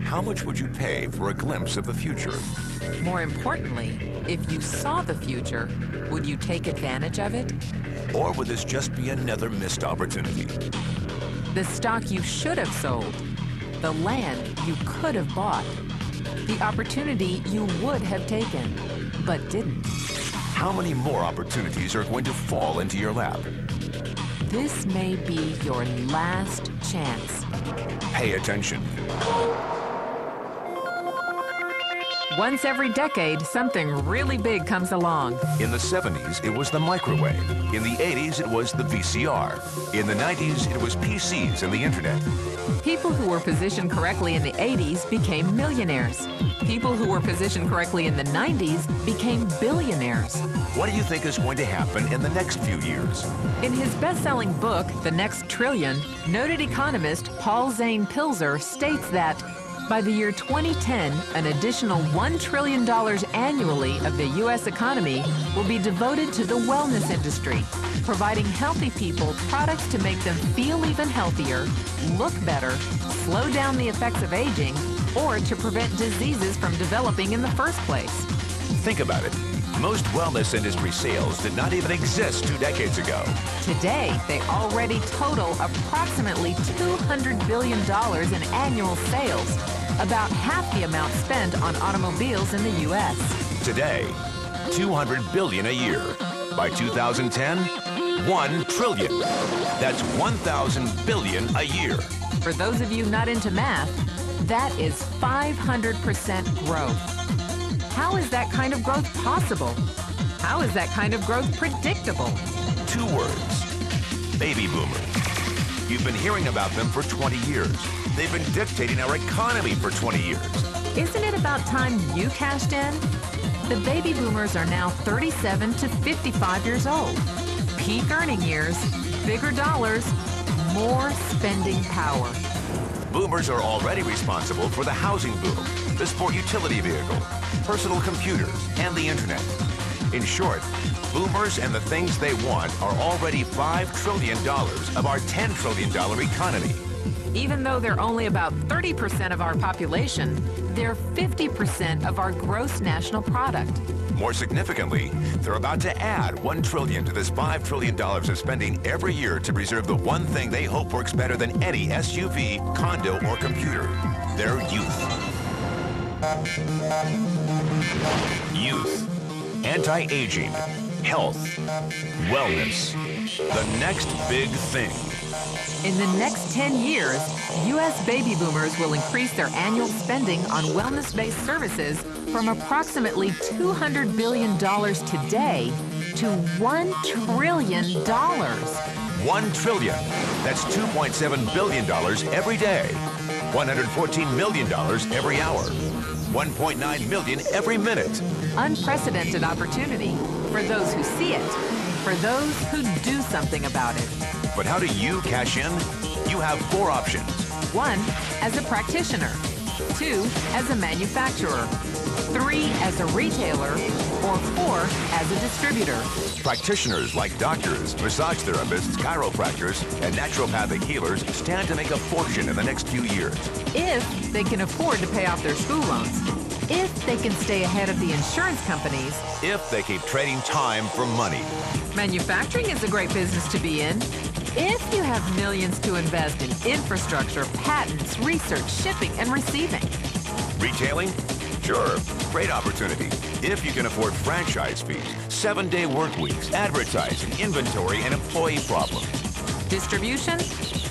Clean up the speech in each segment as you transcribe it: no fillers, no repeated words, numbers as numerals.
How much would you pay for a glimpse of the future? More importantly, if you saw the future, would you take advantage of it? Or would this just be another missed opportunity? The stock you should have sold, the land you could have bought, the opportunity you would have taken, but didn't. How many more opportunities are going to fall into your lap? This may be your last chance. Pay attention. Once every decade, something really big comes along. In the 70s, it was the microwave. In the 80s, it was the VCR. In the 90s, it was PCs and the internet. People who were positioned correctly in the 80s became millionaires. People who were positioned correctly in the 90s became billionaires. What do you think is going to happen in the next few years? In his best-selling book, The Next Trillion, noted economist Paul Zane Pilzer states that by the year 2010, an additional $1 trillion annually of the U.S. economy will be devoted to the wellness industry, providing healthy people products to make them feel even healthier, look better, slow down the effects of aging, or to prevent diseases from developing in the first place. Think about it. Most wellness industry sales did not even exist 2 decades ago. Today, they already total approximately $200 billion in annual sales, about half the amount spent on automobiles in the U.S. Today, $200 billion a year. By 2010, $1 trillion. That's 1,000 billion a year. For those of you not into math, that is 500% growth. How is that kind of growth possible? How is that kind of growth predictable? 2 words. Baby boomers. You've been hearing about them for 20 years. They've been dictating our economy for 20 years. Isn't it about time you cashed in? The baby boomers are now 37 to 55 years old. Peak earning years, bigger dollars, more spending power. Boomers are already responsible for the housing boom, the sport utility vehicle, personal computers, and the internet. In short, boomers and the things they want are already $5 trillion of our $10 trillion economy. Even though they're only about 30% of our population, they're 50% of our gross national product. More significantly, they're about to add $1 trillion to this $5 trillion of spending every year to preserve the one thing they hope works better than any SUV, condo, or computer: their youth. Youth, anti-aging, health, wellness, the next big thing. In the next 10 years, U.S. baby boomers will increase their annual spending on wellness-based services from approximately $200 billion today to $1 trillion. $1 trillion. That's $2.7 billion every day. $114 million every hour. $1.9 million every minute. Unprecedented opportunity for those who see it, for those who do something about it. But how do you cash in? You have 4 options. 1, as a practitioner. 2, as a manufacturer. 3, as a retailer. Or 4, as a distributor. Practitioners like doctors, massage therapists, chiropractors, and naturopathic healers stand to make a fortune in the next few years. If they can afford to pay off their school loans. If they can stay ahead of the insurance companies. If they keep trading time for money. Manufacturing is a great business to be in. If you have millions to invest in infrastructure, patents, research, shipping, and receiving. Retailing? Sure, great opportunity. If you can afford franchise fees, 7-day work weeks, advertising, inventory, and employee problems. Distribution?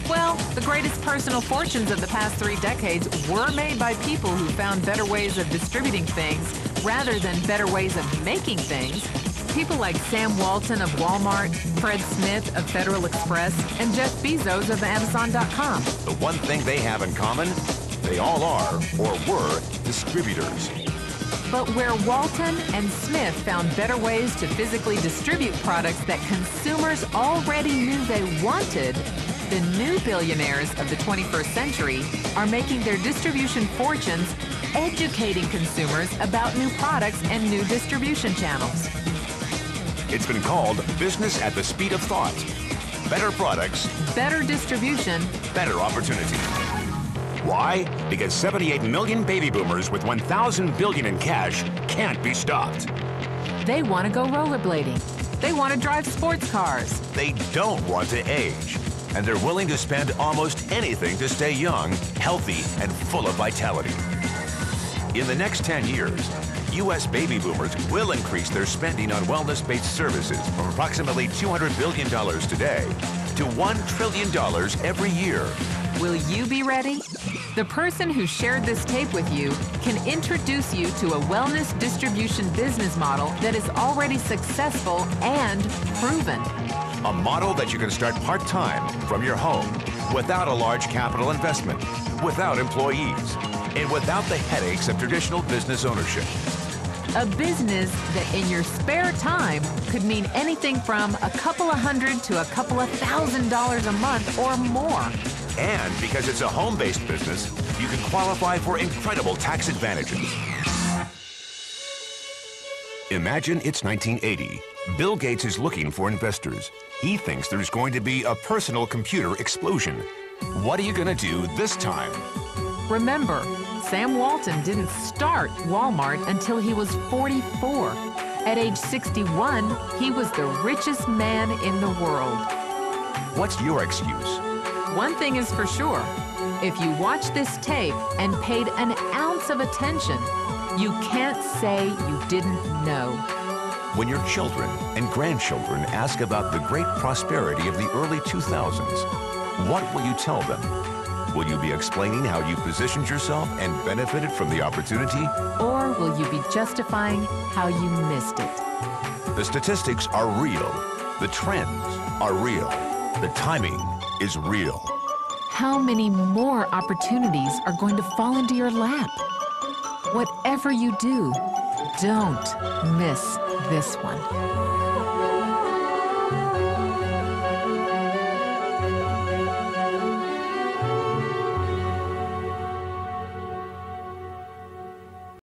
Well, the greatest personal fortunes of the past 3 decades were made by people who found better ways of distributing things rather than better ways of making things. People like Sam Walton of Walmart, Fred Smith of Federal Express, and Jeff Bezos of Amazon.com. The one thing they have in common, they all are, or were, distributors. But where Walton and Smith found better ways to physically distribute products that consumers already knew they wanted, the new billionaires of the 21st century are making their distribution fortunes educating consumers about new products and new distribution channels. It's been called business at the speed of thought. better products, better distribution, better opportunity. Why? Because 78 million baby boomers with 1,000 billion in cash can't be stopped. they want to go rollerblading. They want to drive sports cars. They don't want to age. And they're willing to spend almost anything to stay young, healthy, and full of vitality. In the next 10 years, U.S. baby boomers will increase their spending on wellness-based services from approximately $200 billion today to $1 trillion every year. Will you be ready? The person who shared this tape with you can introduce you to a wellness distribution business model that is already successful and proven. A model that you can start part-time from your home without a large capital investment, without employees, and without the headaches of traditional business ownership. A business that in your spare time could mean anything from a couple of $100 to a couple of $1,000 a month or more. And because it's a home-based business, you can qualify for incredible tax advantages. Imagine it's 1980. Bill Gates is looking for investors. He thinks there's going to be a personal computer explosion. What are you going to do this time? Remember, Sam Walton didn't start Walmart until he was 44. At age 61, he was the richest man in the world. What's your excuse? One thing is for sure, if you watch this tape and paid an ounce of attention, you can't say you didn't know. When your children and grandchildren ask about the great prosperity of the early 2000s, what will you tell them? Will you be explaining how you positioned yourself and benefited from the opportunity? Or will you be justifying how you missed it? The statistics are real. The trends are real. The timing is real. How many more opportunities are going to fall into your lap? Whatever you do, don't miss this one.